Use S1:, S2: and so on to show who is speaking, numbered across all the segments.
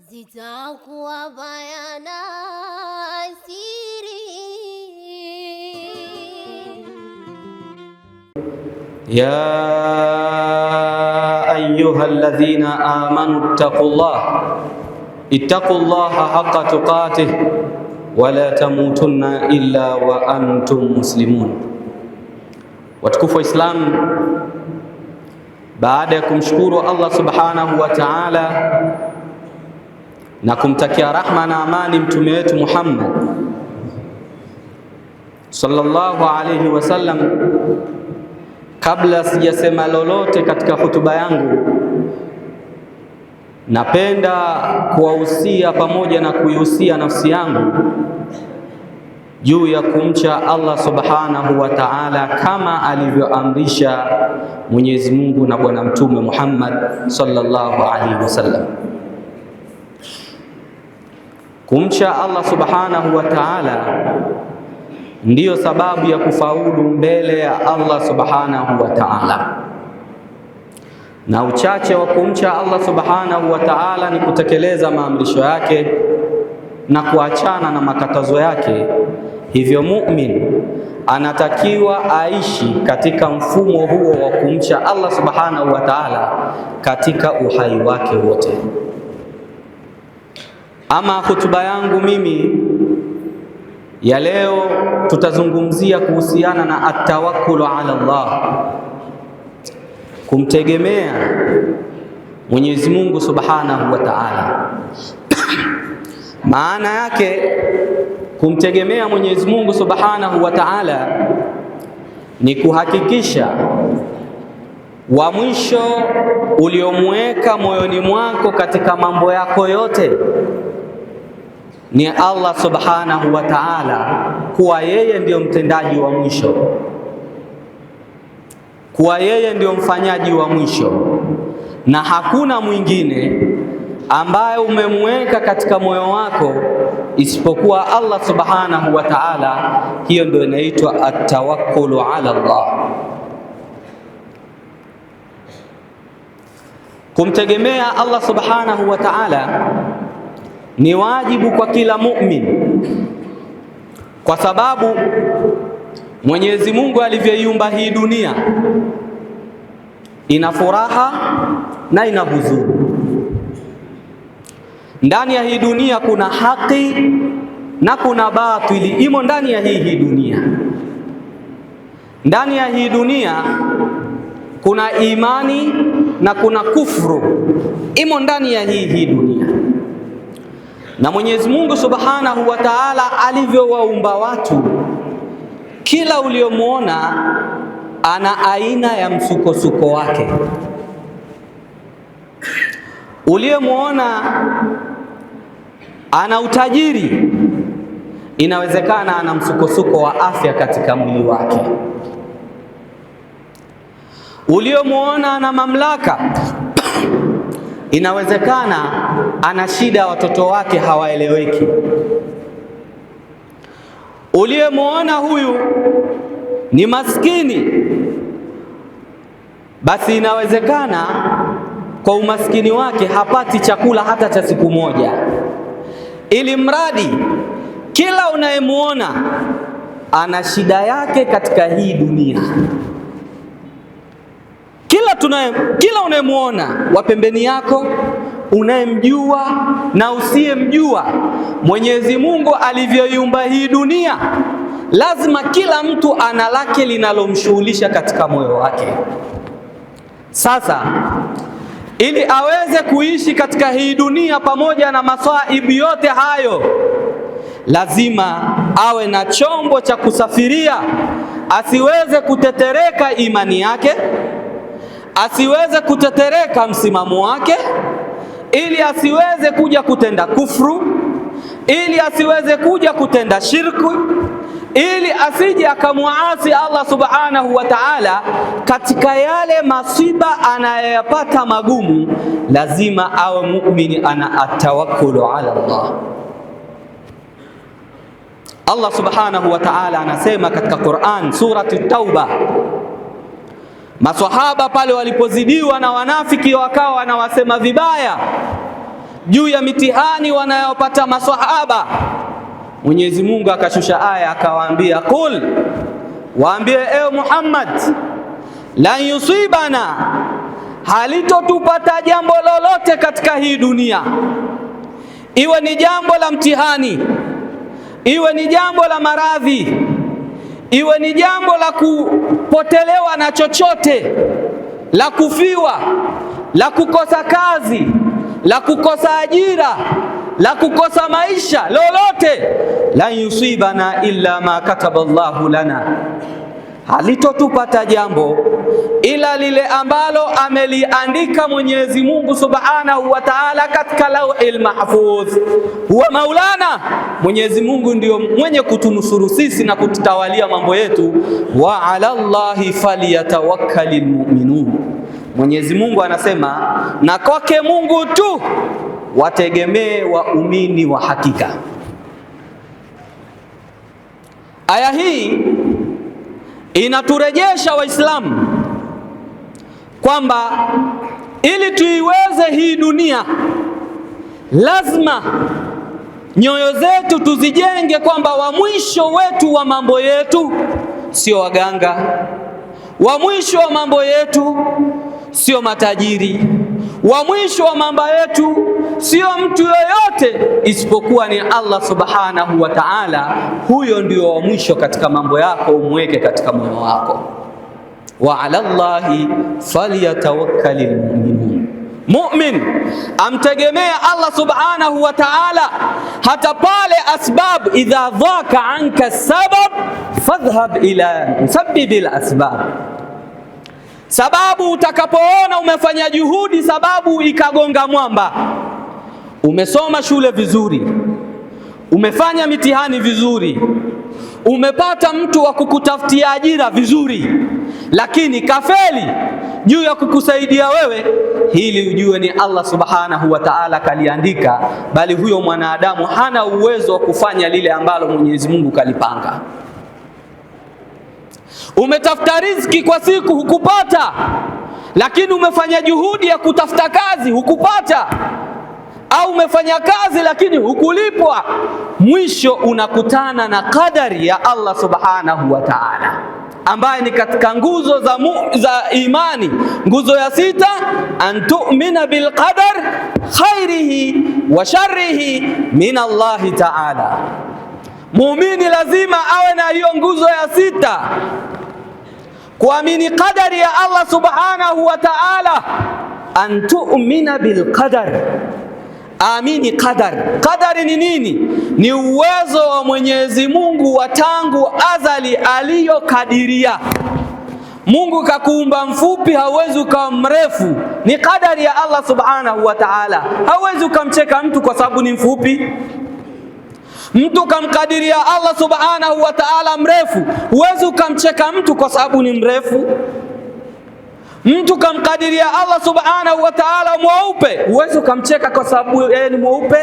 S1: zitakuwa bayana siri.
S2: Ya ayyuhalladhina amanu ittaqullaha haqqa tuqatih wa la tamutunna illa wa antum muslimun. Watukufu wa Islam, baada ya kumshukuru Allah subhanahu wa ta'ala na kumtakia rahma na amani mtume wetu Muhammad sallallahu alayhi wasallam, kabla sijasema lolote katika hutuba yangu, napenda kuwahusia pamoja na kuihusia nafsi yangu juu ya kumcha Allah subhanahu wa ta'ala kama alivyoamrisha Mwenyezi Mungu na Bwana Mtume Muhammad sallallahu alaihi wasallam. Kumcha Allah subhanahu wa ta'ala ndiyo sababu ya kufaulu mbele ya Allah subhanahu wa ta'ala, na uchache wa kumcha Allah subhanahu wa ta'ala ni kutekeleza maamrisho yake na kuachana na makatazo yake. Hivyo mu'min anatakiwa aishi katika mfumo huo wa kumcha Allah subhanahu wa ta'ala katika uhai wake wote. Ama hutuba yangu mimi ya leo, tutazungumzia kuhusiana na atawakkulu ala Allah, kumtegemea Mwenyezi Mungu subhanahu wa ta'ala. Maana yake kumtegemea Mwenyezi Mungu subhanahu wa ta'ala ni kuhakikisha wa mwisho uliomweka moyoni mwako katika mambo yako yote ni Allah subhanahu wa ta'ala, kuwa yeye ndiyo mtendaji wa mwisho, kuwa yeye ndiyo mfanyaji wa mwisho, na hakuna mwingine ambaye umemweka katika moyo wako isipokuwa Allah subhanahu wa ta'ala. Hiyo ndio inaitwa atawakkulu ala Allah. Kumtegemea Allah subhanahu wa ta'ala ni wajibu kwa kila mu'min, kwa sababu Mwenyezi Mungu alivyoiumba hii dunia ina furaha na ina huzuni. Ndani ya hii dunia kuna haki na kuna batili, imo ndani ya hii dunia. Ndani ya hii dunia kuna imani na kuna kufuru, imo ndani ya hii dunia. Na Mwenyezi Mungu subhanahu wa ta'ala alivyowaumba watu, kila uliomuona ana aina ya msukosuko wake. Uliyemuona ana utajiri, inawezekana ana msukosuko wa afya katika mwili wake. Uliyemuona ana mamlaka, inawezekana ana shida, watoto wake hawaeleweki. Uliyemuona huyu ni maskini, basi inawezekana kwa umaskini wake hapati chakula hata cha siku moja. Ili mradi kila unayemuona ana shida yake katika hii dunia. Kila unayemuona wa pembeni yako, unayemjua na usiyemjua, Mwenyezi Mungu alivyoiumba hii dunia, lazima kila mtu ana lake linalomshughulisha katika moyo wake. Sasa ili aweze kuishi katika hii dunia pamoja na maswaibu yote hayo, lazima awe na chombo cha kusafiria, asiweze kutetereka imani yake, asiweze kutetereka msimamo wake, ili asiweze kuja kutenda kufru, ili asiweze kuja kutenda shirku, ili asije akamuasi Allah subhanahu wa ta'ala katika yale masiba anayoyapata magumu. Lazima awe muumini ana atawakkulu ala Allah. Allah subhanahu wa ta'ala anasema katika Qur'an, surati Tauba, maswahaba pale walipozidiwa na wanafiki wakawa wanawasema vibaya juu ya mitihani wanayopata maswahaba, Mwenyezi Mungu akashusha aya akawaambia, qul, waambie ewe Muhammad, lan yusibana, halitotupata jambo lolote katika hii dunia, iwe ni jambo la mtihani, iwe ni jambo la maradhi, iwe ni jambo la kupotelewa na chochote, la kufiwa, la kukosa kazi, la kukosa ajira, la kukosa maisha, lolote, lan yusibana illa ma kataba Allahu lana, halitotupata jambo ila lile ambalo ameliandika Mwenyezi Mungu Subhanahu wa Ta'ala katika Lauhil Mahfuz. Huwa Maulana, Mwenyezi Mungu ndio mwenye kutunusuru sisi na kututawalia mambo yetu. Wa ala Allahi falyatawakkalul mu'minun, Mwenyezi Mungu anasema na kwake Mungu tu wategemee waumini wa hakika. Aya hii inaturejesha Waislamu kwamba ili tuiweze hii dunia, lazima nyoyo zetu tuzijenge kwamba wa mwisho wetu wa mambo yetu sio waganga, wa mwisho wa mambo yetu sio matajiri, wa mwisho wa mambo yetu sio mtu yoyote isipokuwa ni Allah Subhanahu wa Ta'ala. Huyo ndio wa mwisho katika mambo yako, umweke katika moyo wako. Wa ala Allahi falyatawakkalul mu'minun, mu'min amtegemea Allah Subhanahu wa Ta'ala hata pale asbab, idha dhaka anka sabab fadhhab ila musabbibil asbab. Sababu utakapoona umefanya juhudi, sababu ikagonga mwamba, umesoma shule vizuri, umefanya mitihani vizuri, umepata mtu wa kukutafutia ajira vizuri, lakini kafeli juu ya kukusaidia wewe, hili ujue ni Allah Subhanahu wa Ta'ala kaliandika, bali huyo mwanadamu hana uwezo wa kufanya lile ambalo Mwenyezi Mungu kalipanga. Umetafuta riziki kwa siku hukupata, lakini umefanya juhudi ya kutafuta kazi hukupata, au umefanya kazi lakini hukulipwa, mwisho unakutana na kadari ya Allah Subhanahu wa Ta'ala, ambaye ni katika nguzo za imani. Nguzo ya 6, an tu'mina bil qadar khairihi wa sharrihi min Allah Ta'ala. Muumini lazima awe na hiyo nguzo ya 6, kuamini qadari ya Allah Subhanahu wa Ta'ala. An tu'mina bil qadar, amini qadar. Qadari ni nini? Ni uwezo wa Mwenyezi Mungu wa tangu azali aliyokadiria. Mungu kakuumba mfupi, hauwezi ukawa mrefu, ni qadari ya Allah Subhanahu wa Ta'ala. Hauwezi ukamcheka mtu kwa sababu ni mfupi. Mtu kamkadiria Allah Subhanahu wa Ta'ala mrefu, huwezi ukamcheka mtu kwa sababu ni mrefu. Mtu kamkadiria Allah Subhanahu wa Ta'ala mweupe, huwezi ukamcheka kwa sababu yeye ni mweupe.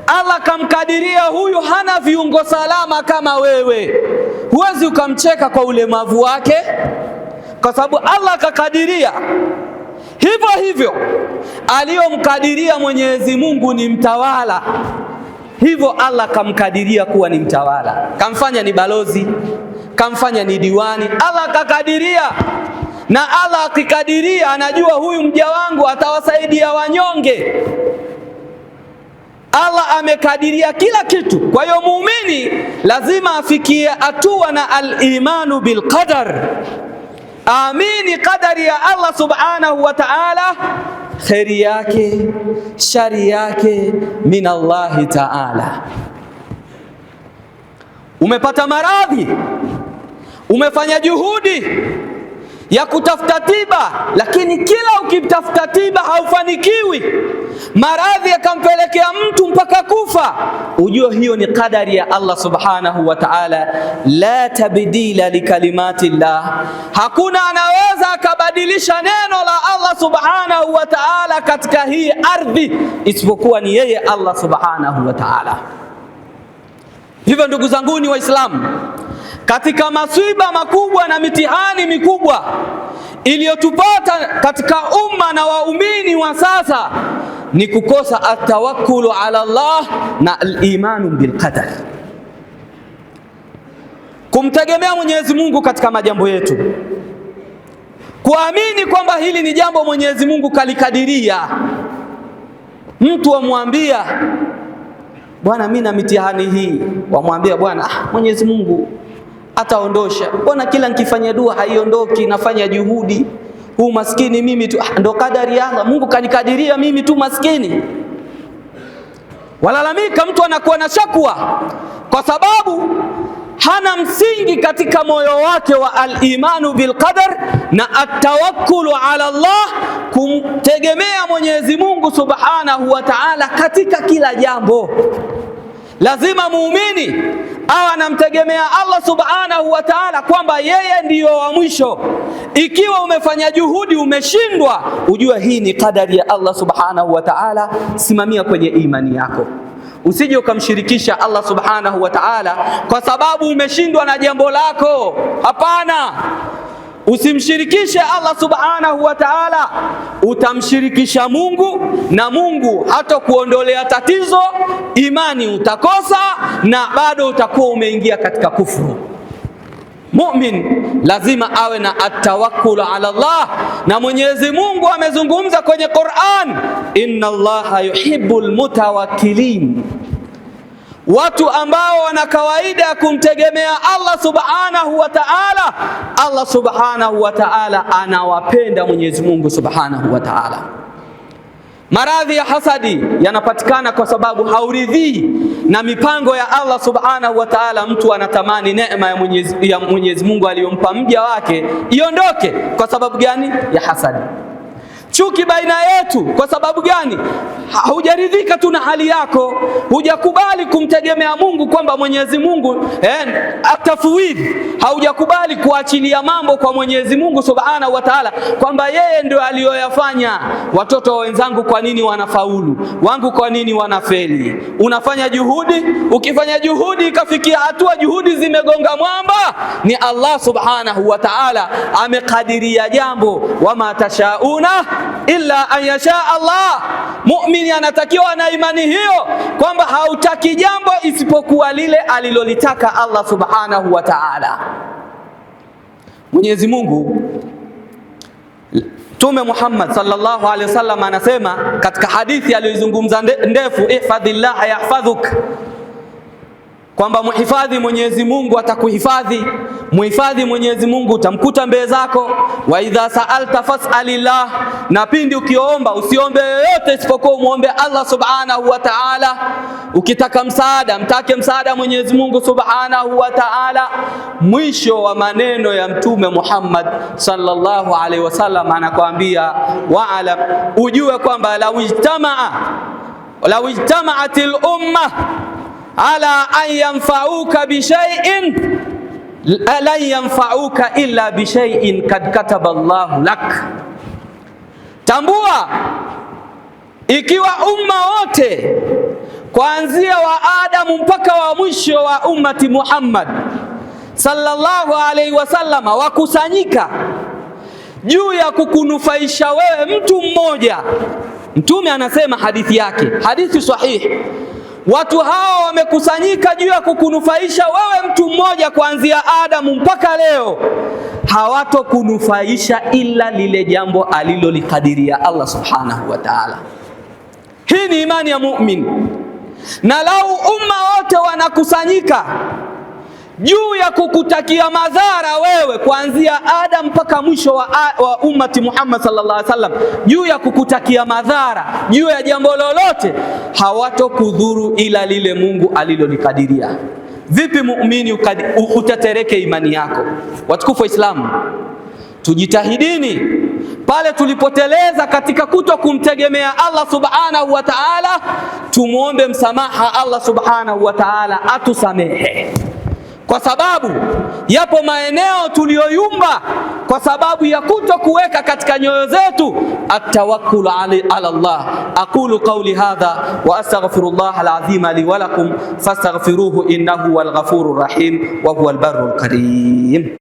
S2: Allah kamkadiria huyu hana viungo salama kama wewe, huwezi ukamcheka kwa ulemavu wake, kwa sababu Allah kakadiria. Hivyo hivyo aliyomkadiria Mwenyezi Mungu ni mtawala, hivyo Allah kamkadiria kuwa ni mtawala, kamfanya ni balozi, kamfanya ni diwani. Allah kakadiria, na Allah akikadiria anajua huyu mja wangu atawasaidia wanyonge. Allah amekadiria kila kitu. Kwa hiyo muumini lazima afikie hatua na al-imanu bil qadar, amini qadari ya Allah Subhanahu wa Ta'ala, kheri yake, shari yake min Allah Ta'ala. Umepata maradhi, umefanya juhudi ya kutafuta tiba, lakini kila ukitafuta tiba haufanikiwi, maradhi yakampelekea mtu mpaka kufa, ujue hiyo ni kadari ya Allah Subhanahu wa Ta'ala. La tabdila likalimatillah, hakuna anaweza akabadilisha neno la Allah Subhanahu wa Ta'ala katika hii ardhi isipokuwa ni yeye Allah Subhanahu wa Ta'ala. Hivyo ndugu zanguni Waislamu, katika masiba makubwa na mitihani mikubwa iliyotupata katika umma na waumini wa sasa ni kukosa atawakkulu ala Allah na al-imanu bil qadar, kumtegemea Mwenyezi Mungu katika majambo yetu, kuamini kwamba hili ni jambo Mwenyezi Mungu kalikadiria. Mtu wamwambia bwana, mimi na mitihani hii, wamwambia bwana, Mwenyezi Mungu ataondosha, bwana, kila nikifanya dua haiondoki, nafanya juhudi, huu maskini mimi tu, ndo kadari ya Allah, Mungu kanikadiria mimi tu maskini. Walalamika, mtu anakuwa na shakwa kwa sababu hana msingi katika moyo wake wa al-imanu bil qadar na atawakkulu ala Allah, kumtegemea Mwenyezi Mungu Subhanahu wa Ta'ala katika kila jambo. Lazima muumini awe anamtegemea Allah Subhanahu wa Ta'ala kwamba yeye ndiyo wa mwisho. Ikiwa umefanya juhudi umeshindwa, ujue hii ni kadari ya Allah Subhanahu wa Ta'ala. Simamia kwenye imani yako, usije ukamshirikisha Allah Subhanahu wa Ta'ala kwa sababu umeshindwa na jambo lako. Hapana, usimshirikishe Allah Subhanahu wa Ta'ala, utamshirikisha Mungu na Mungu hatakuondolea tatizo, imani utakosa na bado utakuwa umeingia katika kufuru. Mu'min lazima awe na atawakkul ala Allah, na Mwenyezi Mungu amezungumza kwenye Qur'an, inna Allaha yuhibbul mutawakkilin, watu ambao wana kawaida ya kumtegemea Allah Subhanahu wa Ta'ala. Allah Subhanahu wa Ta'ala anawapenda Mwenyezi Mungu Subhanahu wa Ta'ala. Maradhi ya hasadi yanapatikana kwa sababu hauridhii na mipango ya Allah Subhanahu wa Ta'ala. Mtu anatamani neema ya Mwenyezi Mungu aliyompa mja wake iondoke. Kwa sababu gani? Ya hasadi. Chuki baina yetu kwa sababu gani? Hujaridhika tu na hali yako, hujakubali kumtegemea Mungu kwamba Mwenyezi Mungu atafwid, haujakubali kuachilia mambo kwa Mwenyezi Mungu Subhanahu wa Ta'ala kwamba yeye ndio aliyoyafanya. Watoto wenzangu kwa nini wanafaulu, wangu kwa nini wanafeli? Unafanya juhudi, ukifanya juhudi ikafikia hatua juhudi zimegonga mwamba, ni Allah Subhanahu wa Ta'ala amekadiria jambo. Wama tashauna illa an yasha Allah. Muumini anatakiwa na imani hiyo kwamba hautaki jambo isipokuwa lile alilolitaka Allah Subhanahu wa Ta'ala. Mwenyezi Mungu, Mtume Muhammad sallallahu alaihi wasallam anasema katika hadithi aliyozungumza ndefu, ihfadhillah yahfadhuk, kwamba muhifadhi Mwenyezi Mungu atakuhifadhi, muhifadhi Mwenyezi Mungu utamkuta mbele zako. Wa idha sa'alta fas'alillah, na pindi ukiomba usiombe yoyote isipokuwa muombe Allah Subhanahu wa Ta'ala. Ukitaka msaada mtake msaada Mwenyezi Mungu Subhanahu wa Ta'ala. Mwisho wa maneno ya Mtume Muhammad sallallahu alaihi wasallam anakuambia, wa'alam, ujue kwamba law ijtama'atil umma ala an yanfa'uka bi shay'in la yanfa'uka illa bi shay'in kad kataba Allahu lak. Tambua, ikiwa umma wote kuanzia wa Adamu mpaka wa mwisho wa ummati Muhammad sallallahu alaihi wasallam wakusanyika juu ya kukunufaisha wewe mtu mmoja, Mtume anasema hadithi yake, hadithi sahihi, watu hao wamekusanyika juu ya kukunufaisha wewe mtu mmoja kuanzia Adamu mpaka leo, hawatokunufaisha ila lile jambo alilolikadiria Allah Subhanahu wa Ta'ala. Hii ni imani ya mu'min. Na lau umma wote wanakusanyika juu ya kukutakia madhara wewe kuanzia Adam mpaka mwisho wa ummati Muhammad sallallahu alaihi wasallam, juu ya kukutakia madhara juu ya jambo lolote, hawatokudhuru ila lile Mungu alilolikadiria. Vipi muumini utatereke imani yako? Watukufu wa Islamu, tujitahidini pale tulipoteleza katika kuto kumtegemea Allah Subhanahu wa Ta'ala, tumuombe msamaha Allah Subhanahu wa Ta'ala atusamehe, kwa sababu yapo maeneo tuliyoyumba kwa sababu ya kuto kuweka katika nyoyo zetu atawakkul ala Allah. Aqulu qawli hadha wa astaghfirullah alazim li wa lakum fastaghfiruhu innahu wal ghafurur rahim wa huwal barrul karim.